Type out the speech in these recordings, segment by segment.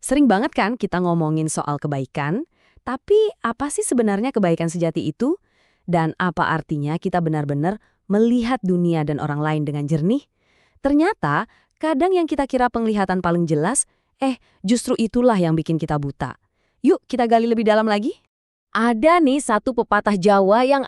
Sering banget kan kita ngomongin soal kebaikan, tapi apa sih sebenarnya kebaikan sejati itu? Dan apa artinya kita benar-benar melihat dunia dan orang lain dengan jernih? Ternyata, kadang yang kita kira penglihatan paling jelas, justru itulah yang bikin kita buta. Yuk kita gali lebih dalam lagi. Ada nih satu pepatah Jawa yang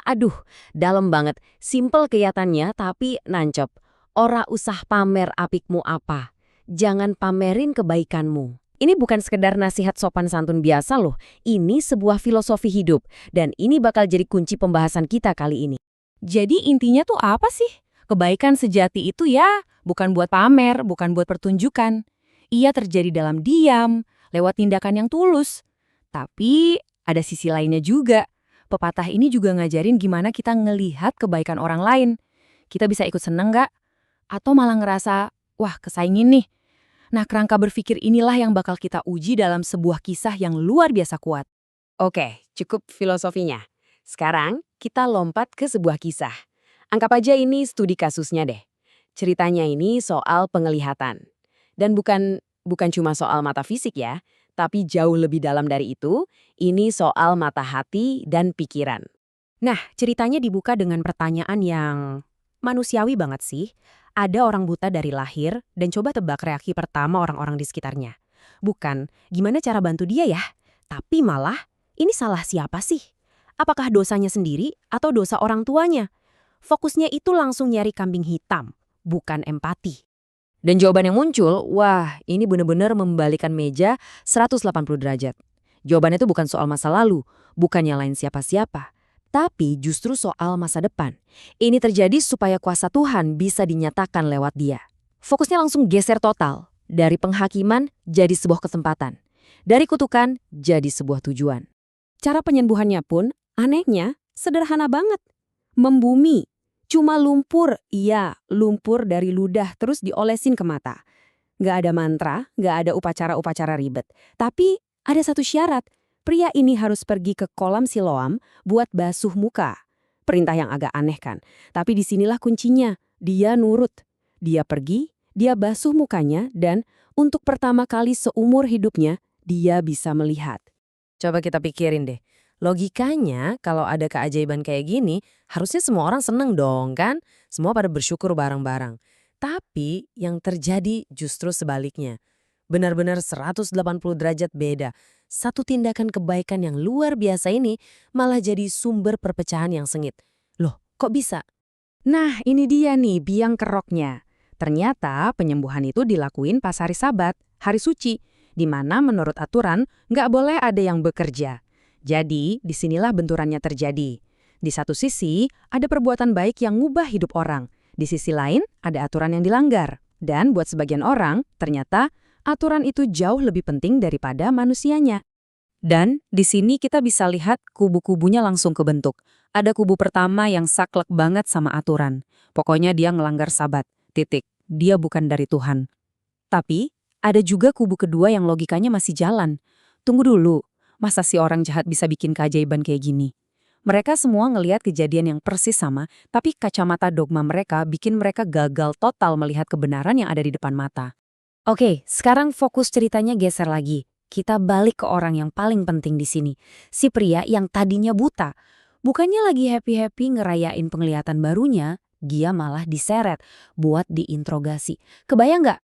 dalam banget. Simple kelihatannya tapi nancep. Ora usah pamer apikmu apa. Jangan pamerin kebaikanmu. Ini bukan sekedar nasihat sopan santun biasa loh. Ini sebuah filosofi hidup. Dan ini bakal jadi kunci pembahasan kita kali ini. Jadi intinya tuh apa sih? Kebaikan sejati itu ya bukan buat pamer, bukan buat pertunjukan. Ia terjadi dalam diam, lewat tindakan yang tulus. Tapi ada sisi lainnya juga. Pepatah ini juga ngajarin gimana kita ngelihat kebaikan orang lain. Kita bisa ikut seneng nggak? Atau malah ngerasa, wah kesaingin nih. Nah, kerangka berpikir inilah yang bakal kita uji dalam sebuah kisah yang luar biasa kuat. Oke, cukup filosofinya. Sekarang kita lompat ke sebuah kisah. Anggap aja ini studi kasusnya deh. Ceritanya ini soal penglihatan. Dan bukan cuma soal mata fisik ya, tapi jauh lebih dalam dari itu, ini soal mata hati dan pikiran. Nah, ceritanya dibuka dengan pertanyaan yang manusiawi banget sih. Ada orang buta dari lahir dan coba tebak reaksi pertama orang-orang di sekitarnya. Bukan, gimana cara bantu dia ya? Tapi malah, ini salah siapa sih? Apakah dosanya sendiri atau dosa orang tuanya? Fokusnya itu langsung nyari kambing hitam, bukan empati. Dan jawaban yang muncul, wah ini benar-benar membalikan meja 180 derajat. Jawabannya itu bukan soal masa lalu, bukan nyalain siapa-siapa, tapi justru soal masa depan. Ini terjadi supaya kuasa Tuhan bisa dinyatakan lewat dia. Fokusnya langsung geser total, dari penghakiman jadi sebuah kesempatan, dari kutukan jadi sebuah tujuan. Cara penyembuhannya pun, anehnya, sederhana banget. Membumi. Cuma lumpur, iya, lumpur dari ludah terus diolesin ke mata. Nggak ada mantra, nggak ada upacara-upacara ribet. Tapi ada satu syarat, pria ini harus pergi ke kolam Siloam buat basuh muka. Perintah yang agak aneh kan, tapi disinilah kuncinya. Dia nurut. Dia pergi, dia basuh mukanya, dan untuk pertama kali seumur hidupnya, dia bisa melihat. Coba kita pikirin deh. Logikanya, kalau ada keajaiban kayak gini, harusnya semua orang seneng dong kan? Semua pada bersyukur bareng-bareng. Tapi yang terjadi justru sebaliknya. Benar-benar 180 derajat beda. Satu tindakan kebaikan yang luar biasa ini malah jadi sumber perpecahan yang sengit. Loh, kok bisa? Nah, ini dia nih biang keroknya. Ternyata penyembuhan itu dilakuin pas hari Sabat, hari suci, di mana menurut aturan nggak boleh ada yang bekerja. Jadi, disinilah benturannya terjadi. Di satu sisi, ada perbuatan baik yang ngubah hidup orang. Di sisi lain, ada aturan yang dilanggar. Dan buat sebagian orang, ternyata aturan itu jauh lebih penting daripada manusianya. Dan di sini kita bisa lihat kubu-kubunya langsung kebentuk. Ada kubu pertama yang saklek banget sama aturan. Pokoknya dia ngelanggar Sabat. Titik. Dia bukan dari Tuhan. Tapi, ada juga kubu kedua yang logikanya masih jalan. Tunggu dulu. Masa si orang jahat bisa bikin keajaiban kayak gini? Mereka semua ngelihat kejadian yang persis sama, tapi kacamata dogma mereka bikin mereka gagal total melihat kebenaran yang ada di depan mata. Oke, sekarang fokus ceritanya geser lagi. Kita balik ke orang yang paling penting di sini. Si pria yang tadinya buta. Bukannya lagi happy-happy ngerayain penglihatan barunya, dia malah diseret buat diinterogasi. Kebayang nggak?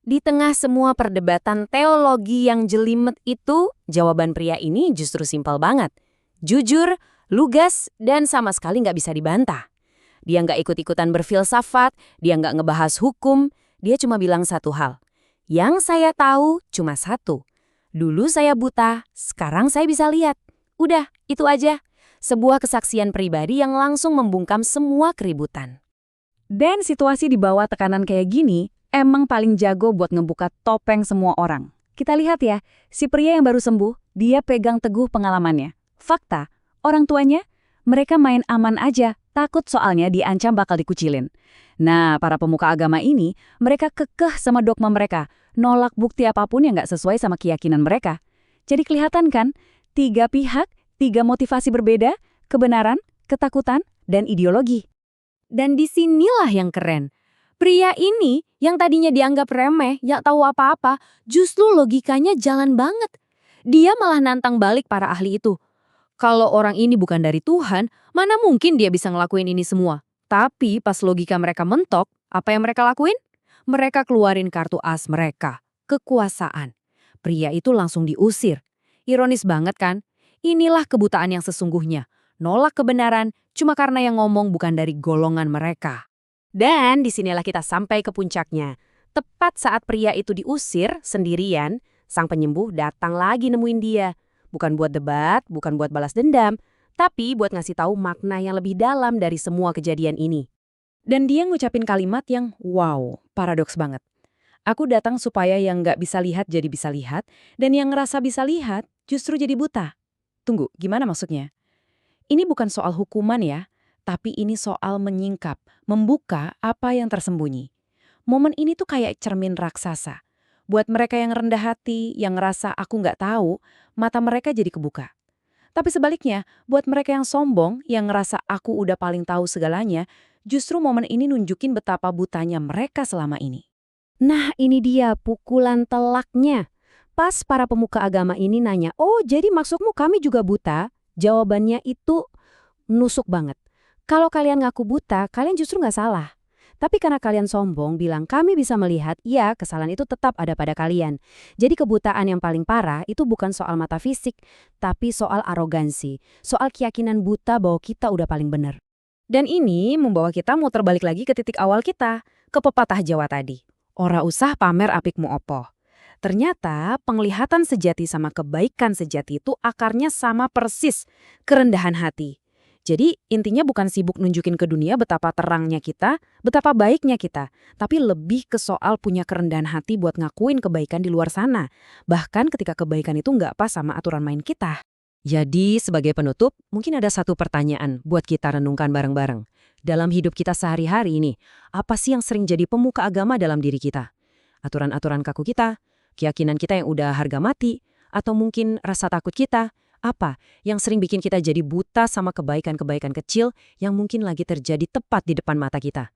Di tengah semua perdebatan teologi yang jelimet itu, jawaban pria ini justru simpel banget. Jujur, lugas, dan sama sekali nggak bisa dibantah. Dia nggak ikut-ikutan berfilsafat, dia nggak ngebahas hukum, dia cuma bilang satu hal. Yang saya tahu cuma satu. Dulu saya buta, sekarang saya bisa lihat. Udah, itu aja. Sebuah kesaksian pribadi yang langsung membungkam semua keributan. Dan situasi di bawah tekanan kayak gini, emang paling jago buat ngebuka topeng semua orang. Kita lihat ya, si pria yang baru sembuh, dia pegang teguh pengalamannya. Fakta, orang tuanya, mereka main aman aja, takut soalnya diancam bakal dikucilin. Nah, para pemuka agama ini, mereka kekeh sama dogma mereka, nolak bukti apapun yang nggak sesuai sama keyakinan mereka. Jadi kelihatan kan, 3 pihak, 3 motivasi berbeda, kebenaran, ketakutan, dan ideologi. Dan disinilah yang keren. Pria ini yang tadinya dianggap remeh, gak tahu apa-apa, justru logikanya jalan banget. Dia malah nantang balik para ahli itu. Kalau orang ini bukan dari Tuhan, mana mungkin dia bisa ngelakuin ini semua? Tapi pas logika mereka mentok, apa yang mereka lakuin? Mereka keluarin kartu as mereka, kekuasaan. Pria itu langsung diusir. Ironis banget kan? Inilah kebutaan yang sesungguhnya. Nolak kebenaran cuma karena yang ngomong bukan dari golongan mereka. Dan disinilah kita sampai ke puncaknya. Tepat saat pria itu diusir sendirian, sang penyembuh datang lagi nemuin dia. Bukan buat debat, bukan buat balas dendam, tapi buat ngasih tahu makna yang lebih dalam dari semua kejadian ini. Dan dia ngucapin kalimat yang wow, paradoks banget. Aku datang supaya yang nggak bisa lihat jadi bisa lihat, dan yang ngerasa bisa lihat justru jadi buta. Tunggu, gimana maksudnya? Ini bukan soal hukuman ya, tapi ini soal menyingkap, membuka apa yang tersembunyi. Momen ini tuh kayak cermin raksasa. Buat mereka yang rendah hati, yang ngerasa aku nggak tahu, mata mereka jadi kebuka. Tapi sebaliknya, buat mereka yang sombong, yang ngerasa aku udah paling tahu segalanya, justru momen ini nunjukin betapa butanya mereka selama ini. Nah, ini dia pukulan telaknya. Pas para pemuka agama ini nanya, oh jadi maksudmu kami juga buta? Jawabannya itu nusuk banget. Kalau kalian ngaku buta, kalian justru nggak salah. Tapi karena kalian sombong bilang kami bisa melihat, ya kesalahan itu tetap ada pada kalian. Jadi kebutaan yang paling parah itu bukan soal mata fisik, tapi soal arogansi. Soal keyakinan buta bahwa kita udah paling benar. Dan ini membawa kita muter balik lagi ke titik awal kita, ke pepatah Jawa tadi. Ora usah pamer apikmu opo. Ternyata penglihatan sejati sama kebaikan sejati itu akarnya sama persis, kerendahan hati. Jadi intinya bukan sibuk nunjukin ke dunia betapa terangnya kita, betapa baiknya kita, tapi lebih ke soal punya kerendahan hati buat ngakuin kebaikan di luar sana. Bahkan ketika kebaikan itu nggak pas sama aturan main kita. Jadi sebagai penutup, mungkin ada satu pertanyaan buat kita renungkan bareng-bareng. Dalam hidup kita sehari-hari ini, apa sih yang sering jadi pemuka agama dalam diri kita? Aturan-aturan kaku kita, keyakinan kita yang udah harga mati, atau mungkin rasa takut kita? Apa yang sering bikin kita jadi buta sama kebaikan-kebaikan kecil yang mungkin lagi terjadi tepat di depan mata kita?